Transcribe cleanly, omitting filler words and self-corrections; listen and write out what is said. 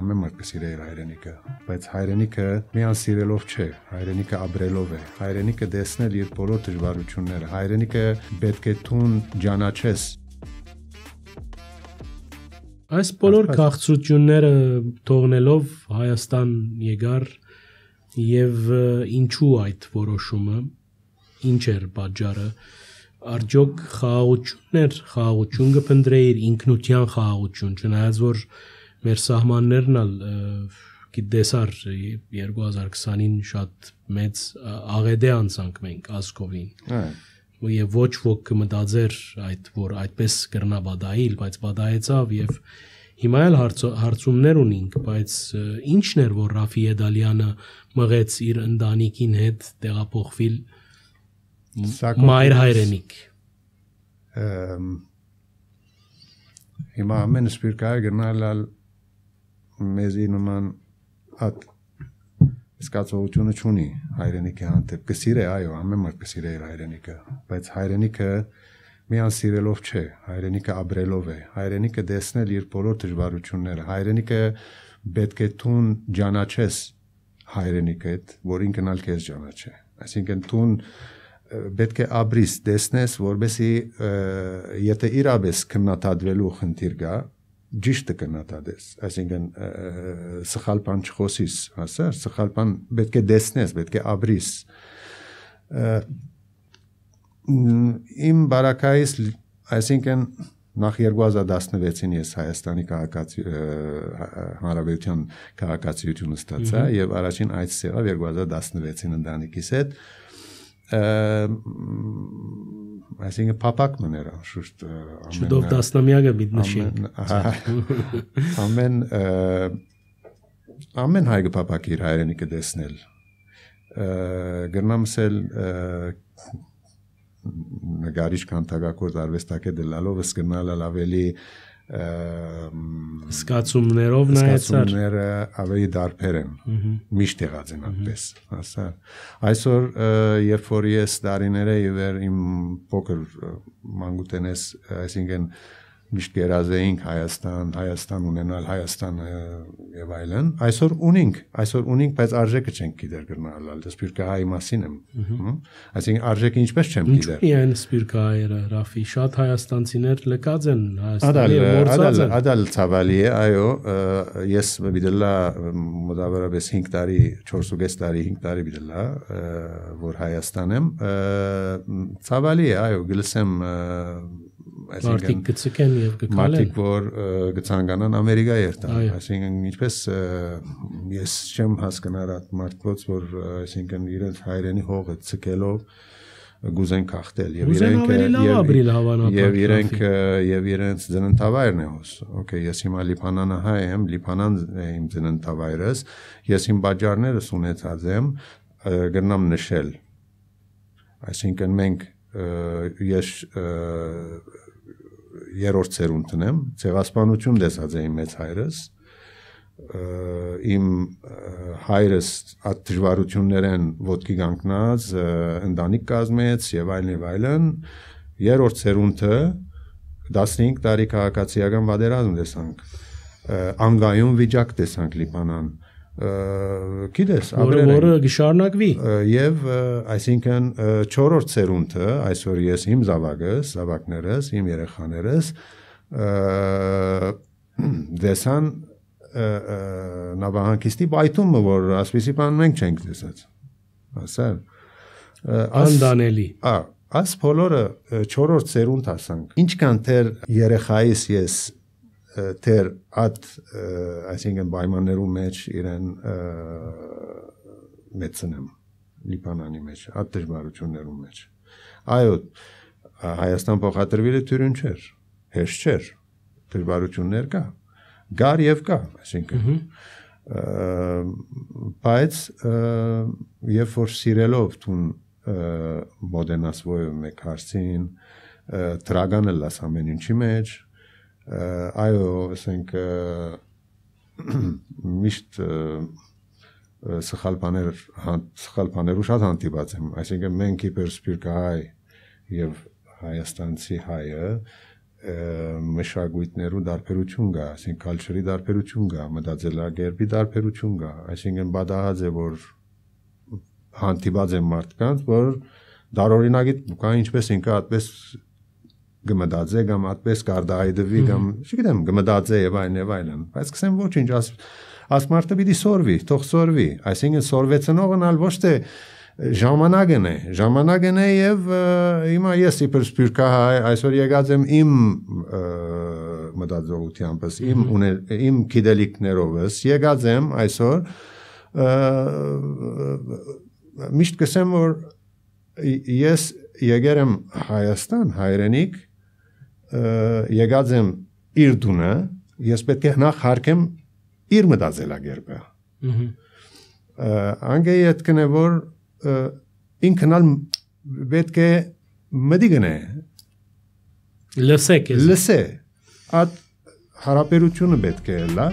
Ամեն մարդ կսիրե իր հայրենիքը, բայց հայրենիքը միան սիրելով չէ, հայրենիքը ապրելով է, հայրենիքը տեսնել իր բոլոր դժվարությունները, հայրենիքը պետք է տուն ճանաչես։ Այս բոլոր քաղցրությունները թողնելով Հայաստան եկար եւ ինչու այդ որոշումը, ինչ էր պատճառը, արդյոք խաղաղություն կփնտրեիր ինքնության խաղաղություն, չնայած որ մեր սահմաններն ալ գիտեսար 2020-ին շատ մեծ աղեդե անցանք մենք ազգովին եւ ոչ ոք կմտածեր այդ որ այդպես կրնա բադայիլ, բայց բադայեցավ եւ հիմա էլ հարցումներ ունենք, բայց ինչն էր որ Ռաֆի Եդալյանը մղեց իր ընտանիքին հետ տեղափոխվել մայր հայրենիք։ Հիմա ամեն սպիրկայ գնալ մեզի նման at զգացողությունը չունի հայրենիքի հանդեպ, կսիրե, այո, ամեն մարդ կսիրե իր հայրենիքը, բայց հայրենիքը միան սիրելով չէ, հայրենիքը ապրելով է, հայրենիքը տեսնել իր բոլոր դժվարությունները, հայրենիքը պետք է տուն ճանաչես հայրենիքդ, որ ինքն ալ քեզ ճանաչե, այսինքն տուն պետք է ապրիս, տեսնես, որբեսի եթե իրապես քննադատվելու խնդիր կա, ճիշտը կնատադես, այսինքն սխալ բան չխոսիս, հասար, սխալ բան պետք է տեսնես, պետք է ապրիս։ Իմ բարակայից, այսինքն նախ 2016-ին ես Հայաստանի Հանրապետության քաղաքացիություն ստացա եւ առաջին այցս եղավ 2016-ին ընտանիքիս հետ։ Այսինքն փապակ մներ շուտ շուտով տասնամյակը միտնշենք ամեն հայ կփապակ իր հայրենիքը տեսնել գրնամսել նկարիչ կանտակակորդ արվեստագետ դլալովս գնալ ավելի զգացումներով նայեցար զգացումները ավելի դարբեր են միշտ եղած են այդպես հասա այսօր երբ որ ես դարիները իվեր իմ փոքր մանկուտենես այսինքն միշտ գերազեինք Հայաստան ունենալ Հայաստան եւ այլն այսօր ունենք բայց արժեքը չենք գիտեր գնալ սպիրկահայի մասին եմ այսինքն արժեքը ինչպես չեմ գիտեր Ինչու՞ սպիրկահայերը Ռաֆի շատ հայաստանցիներ լկած են Հայաստանի մորցած են Ադալ ցավալի է այո ես բիդելա մոտավորապես 5 տարի 4.5 տարի 5 տարի բիդելա որ Հայաստան եմ ցավալի է այո գլսեմ Մարդիկ գցկեն եւ գկալեն Մարդիկ որ գցանկանան Ամերիկա երթան այսինքն ինչպես ես չեմ հասկանում այդ մարդոց որ այսինքն իրենց հայրենի հողը ցկելով գուզեն քաղտել եւ իրենց ծննդավայրն է հոս օքեյ ես հիմա Լիբանանահայ եմ Լիբանան իմ ծննդավայրս ես իմ բաժարներս ունեցած եմ գտնամ նշել այսինքն մենք ես երրորդ սերունդն եմ ցեղասպանություն տեսած եմ մեծ հայրս իմ հայրս այդ դժվարություններն ոտքի կանգնած ընտանիք կազմեց եւ այլն երրորդ սերունդը 15 տարի քաղաքացիական վատերազմ տեսանք անգայուն վիճակ տեսանք Լիբանան գիտես որը գշարնակվի եւ այսինքն 4-րդ սերունդը այսօր ես իմ զավակներս իմ երեխաներս դեսան նավահանգիստի բայթումը որ ասպիսի բան մենք չենք տեսած ասա անդանելի աս բոլորը 4-րդ սերունդ ասանք ինչքան թեր երեխայիս ես թեր at այսինքն պայմաններում մեջ իրեն մեծնեմ Լիբանանի մեջ at դժվարություններում մեջ այո Հայաստան փոխադրվելը թյուրին չէր հեշտ չէր դժվարություններ կա գար եւ կա այսինքն բայց երբ որ սիրելով տուն մոդենաս ոյ մեկ հարցին դրագանը լաս ամեն ինչի մեջ այո ասենք միշտ սխալ բաներու շատ հանդիպած եմ այսինքն մենք իբր սպիրկահայ եւ հայաստանցի հայը մշակույթներու դարբերություն կա, այսինքն culture-ի դարբերություն կա, մտածելակերպի դարբերություն կա, այսինքն բադահած է որ հանդիպած են մարդկանց, որ դարօրինակի կա ինչպես ինքը այդպես գմդածե կամ այդպես կարդայդվի կամ չգիտեմ գմդածե եւ այլն, բայց կսեմ ոչինչ աս մարդը պիտի սորվի, թող սորվի, այսինքն սորվեցնողն ալ ոչ թե ժամանակն է եւ հիմա ես իբր սպյուրքահայ այսօր եկած եմ իմ մտածողությանպես իմ գիտելիքներովս եկած եմ այսօր միշտ կսեմ որ ես եկել եմ Հայաստան հայրենիք եկած եմ իր տունը ես պետք է նախ հարկեմ իր մտածելակերպը անգե ետքն է որ ինքնալ պետք է մդիգն է լսե այդ հարաբերությունը պետք է լա